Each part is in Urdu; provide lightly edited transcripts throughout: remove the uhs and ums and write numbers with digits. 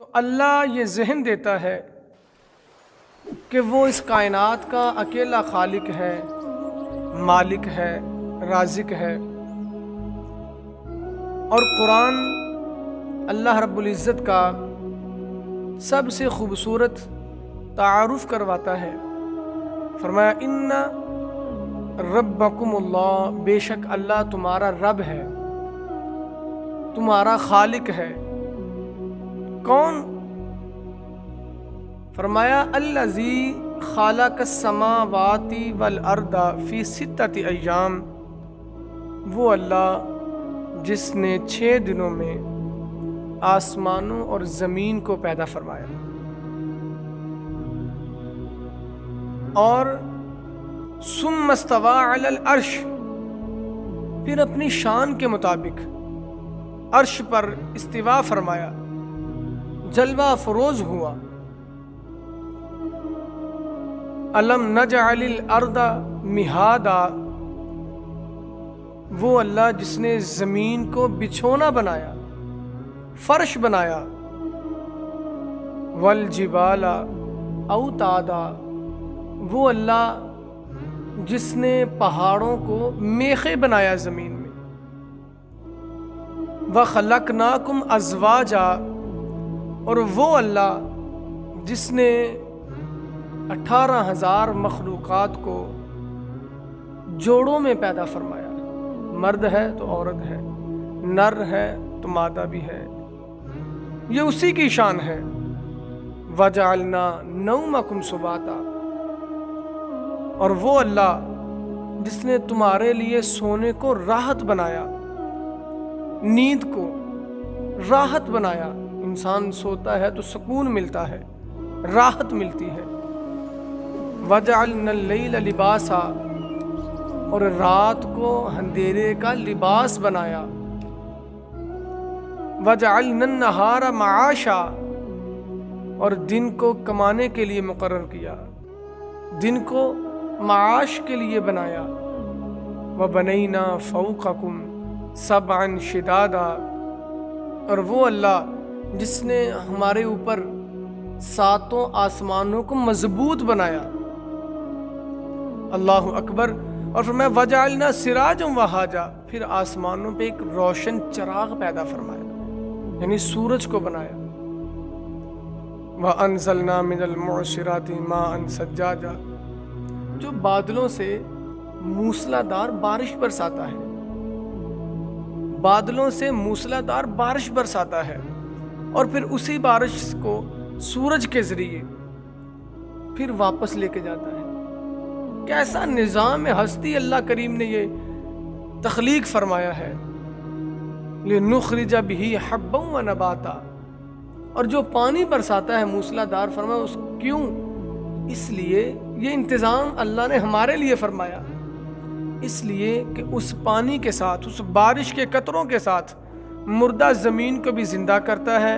تو اللہ یہ ذہن دیتا ہے کہ وہ اس کائنات کا اکیلا خالق ہے، مالک ہے، رازق ہے۔ اور قرآن اللہ رب العزت کا سب سے خوبصورت تعارف کرواتا ہے۔ فرمایا ان ربکم اللہ، بے شک اللہ تمہارا رب ہے، تمہارا خالق ہے۔ کون؟ فرمایا الذی خلق السماوات والارض فی 6 ایام، وہ اللہ جس نے 6 دنوں میں آسمانوں اور زمین کو پیدا فرمایا، اور ثم استوى علی العرش، پھر اپنی شان کے مطابق عرش پر استوا فرمایا، جلوہ فروز ہوا۔ الم نجعل الارض مہادا، وہ اللہ جس نے زمین کو بچھونا بنایا، فرش بنایا۔ والجبال اوتادا، وہ اللہ جس نے پہاڑوں کو میخے بنایا زمین میں۔ وخلقناکم ازواجا، اور وہ اللہ جس نے 18,000 مخلوقات کو جوڑوں میں پیدا فرمایا، مرد ہے تو عورت ہے، نر ہے تو مادہ بھی ہے، یہ اسی کی شان ہے۔ وجعلنا نومکم سباتا، اور وہ اللہ جس نے تمہارے لیے سونے کو راحت بنایا، نیند کو راحت بنایا۔ انسان سوتا ہے تو سکون ملتا ہے، راحت ملتی ہے۔ وجعلنا اللیل لباسا، اور رات کو اندھیرے کا لباس بنایا۔ وجعلنا النہار معاشا، اور دن کو کمانے کے لیے مقرر کیا، دن کو معاش کے لیے بنایا۔ وبنینا فوقکم سبعا شدادا، اور وہ اللہ جس نے ہمارے اوپر 7 آسمانوں کو مضبوط بنایا۔ اللہ اکبر۔ اور فرمایا وجعلنا سراجا وہاجا، پھر آسمانوں پہ ایک روشن چراغ پیدا فرمایا، یعنی سورج کو بنایا۔ وانزلنا من المعصرات ماء ثجاجا، جو بادلوں سے موسلادھار بارش برساتا ہے، بادلوں سے موسلادھار بارش برساتا ہے، اور پھر اسی بارش کو سورج کے ذریعے پھر واپس لے کے جاتا ہے۔ کیسا نظام ہستی اللہ کریم نے یہ تخلیق فرمایا ہے۔ لنخرج به حبا ونباتا، اور جو پانی برساتا ہے موسلادھار، فرمایا اس کیوں؟ اس لیے یہ انتظام اللہ نے ہمارے لیے فرمایا، اس لیے کہ اس پانی کے ساتھ، اس بارش کے قطروں کے ساتھ مردہ زمین کو بھی زندہ کرتا ہے،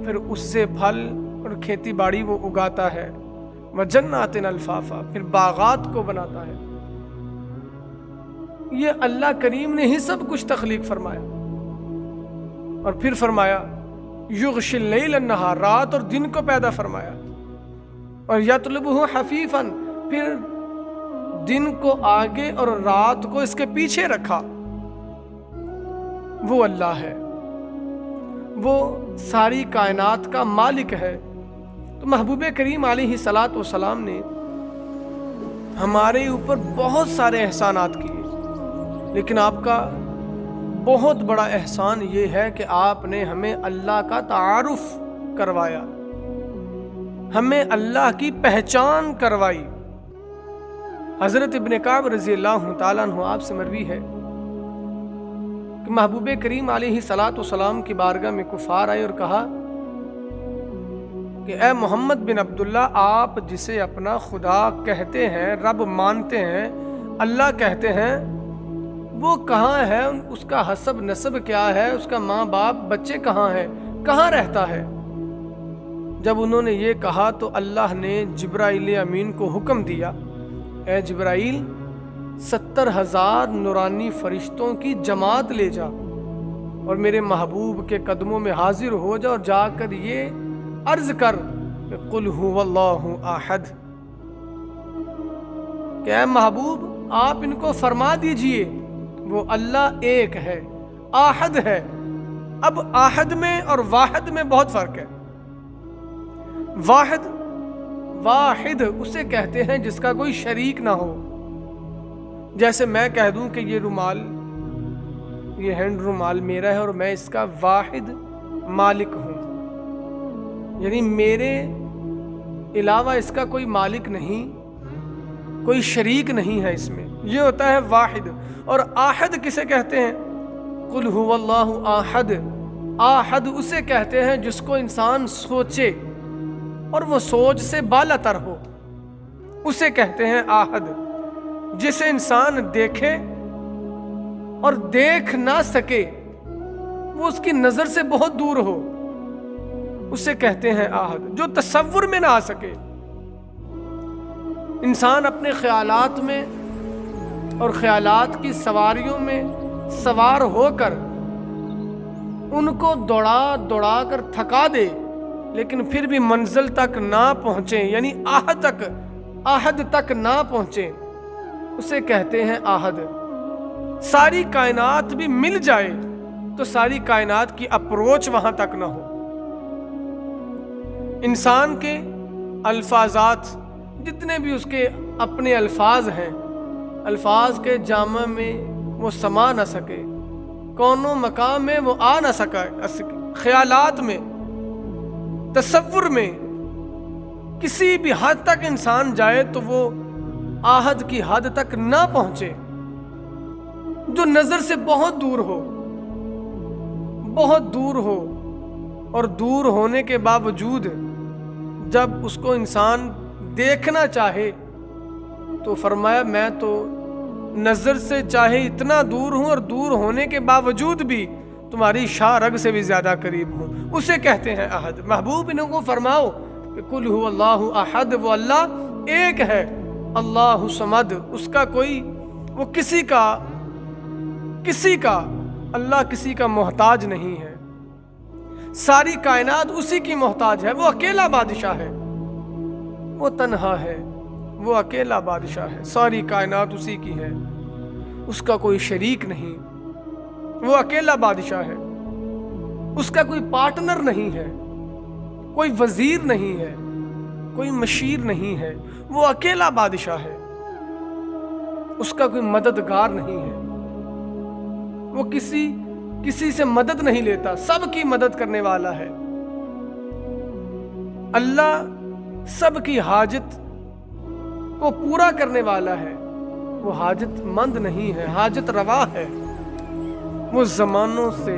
پھر اس سے پھل اور کھیتی باڑی وہ اگاتا ہے۔ وجنات الفافا، پھر باغات کو بناتا ہے۔ یہ اللہ کریم نے ہی سب کچھ تخلیق فرمایا۔ اور پھر فرمایا یغشی اللیل النہار، رات اور دن کو پیدا فرمایا۔ اور یطلبہ حفیفا، پھر دن کو آگے اور رات کو اس کے پیچھے رکھا۔ وہ اللہ ہے، وہ ساری کائنات کا مالک ہے۔ تو محبوب کریم علیہ الصلاۃ والسلام نے ہمارے اوپر بہت سارے احسانات کیے، لیکن آپ کا بہت بڑا احسان یہ ہے کہ آپ نے ہمیں اللہ کا تعارف کروایا، ہمیں اللہ کی پہچان کروائی۔ حضرت ابن کعب رضی اللہ تعالیٰ عنہ آپ سے مروی ہے کہ محبوب کریم علیہ الصلاۃ والسلام کی بارگاہ میں کفار آئے اور کہا کہ اے محمد بن عبداللہ، آپ جسے اپنا خدا کہتے ہیں، رب مانتے ہیں، اللہ کہتے ہیں، وہ کہاں ہے؟ اس کا حسب نسب کیا ہے؟ اس کا ماں باپ بچے کہاں ہیں؟ کہاں رہتا ہے؟ جب انہوں نے یہ کہا تو اللہ نے جبرائیل امین کو حکم دیا، اے جبرائیل 70,000 نورانی فرشتوں کی جماعت لے جا اور میرے محبوب کے قدموں میں حاضر ہو جا اور جا کر یہ عرض کر کہ قل هو اللہ احد، کہ اے محبوب آپ ان کو فرما دیجئے وہ اللہ ایک ہے، احد ہے۔ اب احد میں اور واحد میں بہت فرق ہے۔ واحد اسے کہتے ہیں جس کا کوئی شریک نہ ہو، جیسے میں کہہ دوں کہ یہ رومال، یہ ہینڈ رومال میرا ہے اور میں اس کا واحد مالک ہوں، یعنی میرے علاوہ اس کا کوئی مالک نہیں، کوئی شریک نہیں ہے اس میں، یہ ہوتا ہے واحد۔ اور احد کسے کہتے ہیں؟ قل هو اللہ احد، احد اسے کہتے ہیں جس کو انسان سوچے اور وہ سوچ سے بالا تر ہو، اسے کہتے ہیں احد۔ جسے انسان دیکھے اور دیکھ نہ سکے، وہ اس کی نظر سے بہت دور ہو، اسے کہتے ہیں احد۔ جو تصور میں نہ آ سکے، انسان اپنے خیالات میں اور خیالات کی سواریوں میں سوار ہو کر ان کو دوڑا کر تھکا دے، لیکن پھر بھی منزل تک نہ پہنچے، یعنی احد تک نہ پہنچے، اسے کہتے ہیں احد۔ ساری کائنات بھی مل جائے تو ساری کائنات کی اپروچ وہاں تک نہ ہو۔ انسان کے الفاظات، جتنے بھی اس کے اپنے الفاظ ہیں، الفاظ کے جامع میں وہ سما نہ سکے، کونوں مقام میں وہ آ نہ سکے، خیالات میں، تصور میں کسی بھی حد تک انسان جائے تو وہ احد کی حد تک نہ پہنچے، جو نظر سے بہت دور ہو، بہت دور ہو۔ اور دور ہونے کے باوجود جب اس کو انسان دیکھنا چاہے تو فرمایا میں تو نظر سے چاہے اتنا دور ہوں اور دور ہونے کے باوجود بھی تمہاری شاہ رگ سے بھی زیادہ قریب ہوں، اسے کہتے ہیں احد۔ محبوب انہوں کو فرماؤ کہ قل هو اللہ احد، وہ اللہ ایک ہے، اللہ صمد، اس کا کوئی، وہ کسی کا اللہ کسی کا محتاج نہیں ہے، ساری کائنات اسی کی محتاج ہے، وہ اکیلا بادشاہ ہے، وہ تنہا ہے، وہ اکیلا بادشاہ ہے، ساری کائنات اسی کی ہے، اس کا کوئی شریک نہیں، وہ اکیلا بادشاہ ہے، اس کا کوئی پارٹنر نہیں ہے، کوئی وزیر نہیں ہے، کوئی مشیر نہیں ہے، وہ اکیلا بادشاہ ہے، اس کا کوئی مددگار نہیں ہے، وہ کسی سے مدد نہیں لیتا، سب کی مدد کرنے والا ہے۔ اللہ سب کی حاجت کو پورا کرنے والا ہے، وہ حاجت مند نہیں ہے، حاجت روا ہے، وہ زمانوں سے،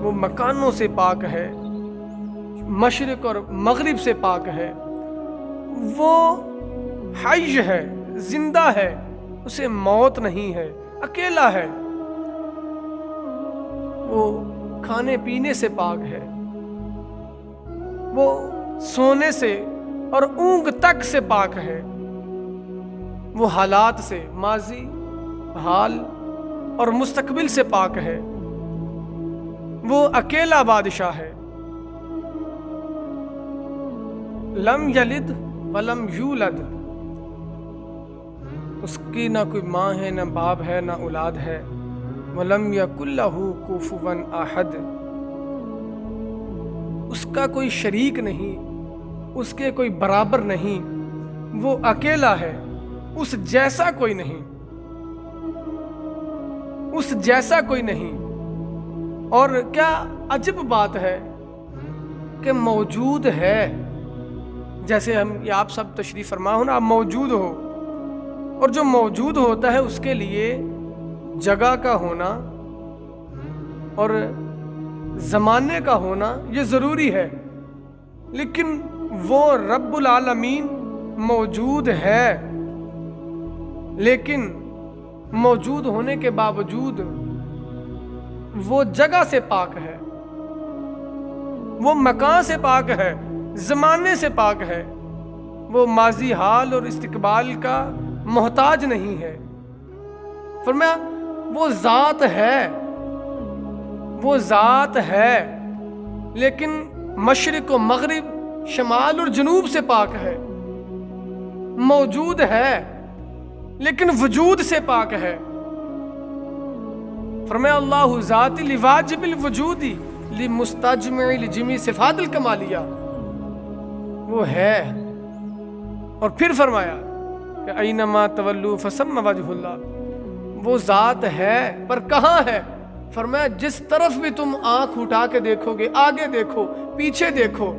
وہ مکانوں سے پاک ہے، مشرق اور مغرب سے پاک ہے، وہ حی ہے، زندہ ہے، اسے موت نہیں ہے، اکیلا ہے، وہ کھانے پینے سے پاک ہے، وہ سونے سے اور اونگ تک سے پاک ہے، وہ حالات سے، ماضی، حال اور مستقبل سے پاک ہے، وہ اکیلا بادشاہ ہے، لم یلد ولم یولد، اس کی نہ کوئی ماں ہے، نہ باپ ہے، نہ اولاد ہے، وَلَمْ يَكُنْ لَهُ كُفُوًا أَحَدٌ، اس کا کوئی شریک نہیں، اس کے کوئی برابر نہیں، وہ اکیلا ہے، اس جیسا کوئی نہیں، اس جیسا کوئی نہیں۔ اور کیا عجب بات ہے کہ موجود ہے، جیسے یہ آپ سب تشریف فرما ہو نا، آپ موجود ہو، اور جو موجود ہوتا ہے اس کے لیے جگہ کا ہونا اور زمانے کا ہونا یہ ضروری ہے، لیکن وہ رب العالمین موجود ہے، لیکن موجود ہونے کے باوجود وہ جگہ سے پاک ہے، وہ مکان سے پاک ہے، زمانے سے پاک ہے، وہ ماضی، حال اور استقبال کا محتاج نہیں ہے۔ فرمایا وہ ذات ہے، وہ ذات ہے لیکن مشرق و مغرب، شمال اور جنوب سے پاک ہے، موجود ہے لیکن وجود سے پاک ہے۔ فرمایا اللہ ذات لواجب الوجود لمستجمع لجمی صفات الکمالیہ، وہ ہے۔ اور پھر فرمایا کہ اینما تولوا فثم وجہ اللہ، وہ ذات ہے پر کہاں ہے؟ فرمایا جس طرف بھی تم آنکھ اٹھا کے دیکھو گے، آگے دیکھو، پیچھے دیکھو،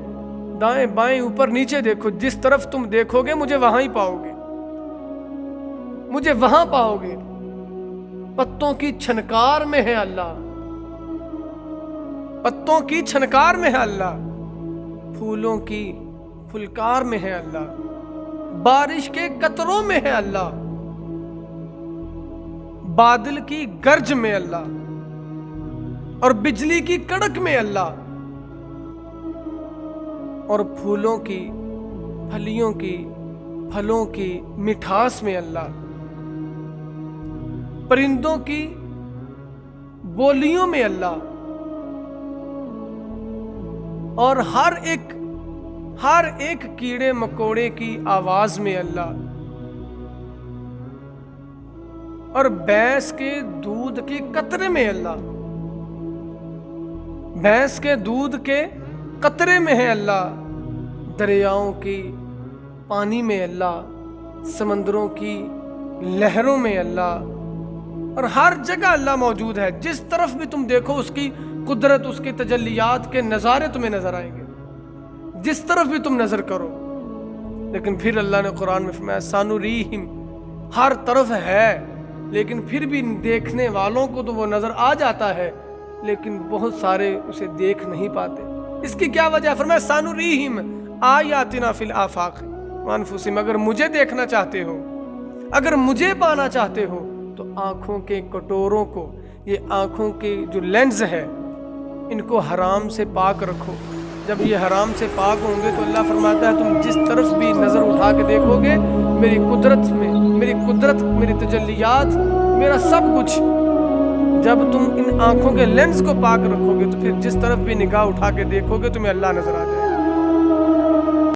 دائیں بائیں اوپر نیچے دیکھو، جس طرف تم دیکھو گے مجھے وہاں ہی پاؤ گے، مجھے وہاں پاؤ گے۔ پتوں کی چھنکار میں ہے اللہ، پتوں کی چھنکار میں ہے اللہ، پھولوں کی پھلکار میں ہے اللہ، بارش کے قطروں میں ہے اللہ، بادل کی گرج میں اللہ، اور بجلی کی کڑک میں اللہ، اور پھولوں کی، پھلیوں کی، پھلوں کی مٹھاس میں اللہ، پرندوں کی بولیوں میں اللہ، اور ہر ایک کیڑے مکوڑے کی آواز میں اللہ، اور بھینس کے دودھ کے قطرے میں اللہ، بھینس کے دودھ کے قطرے میں ہے اللہ، دریاؤں کی پانی میں اللہ، سمندروں کی لہروں میں اللہ، اور ہر جگہ اللہ موجود ہے۔ جس طرف بھی تم دیکھو اس کی قدرت، اس کی تجلیات کے نظارے تمہیں نظر آئیں گے، جس طرف بھی تم نظر کرو۔ لیکن پھر اللہ نے قرآن میں فرمایا سانوریہم، ہر طرف ہے لیکن پھر بھی دیکھنے والوں کو تو وہ نظر آ جاتا ہے، لیکن بہت سارے اسے دیکھ نہیں پاتے۔ اس کی کیا وجہ ہے؟ فرمایا سانوریہم آیاتنا فی الآفاق وانفسہم، اگر مجھے دیکھنا چاہتے ہو، اگر مجھے پانا چاہتے ہو تو آنکھوں کے کٹوروں کو، یہ آنکھوں کے جو لینز ہے، ان کو حرام سے پاک رکھو۔ جب یہ حرام سے پاک ہوں گے تو اللہ فرماتا ہے تم جس طرف بھی نظر اٹھا کے دیکھو گے میری قدرت میں، میری تجلیات، میرا سب کچھ، جب تم ان آنکھوں کے لینز کو پاک رکھو گے تو پھر جس طرف بھی نگاہ اٹھا کے دیکھو گے تمہیں اللہ نظر آ جائے گا۔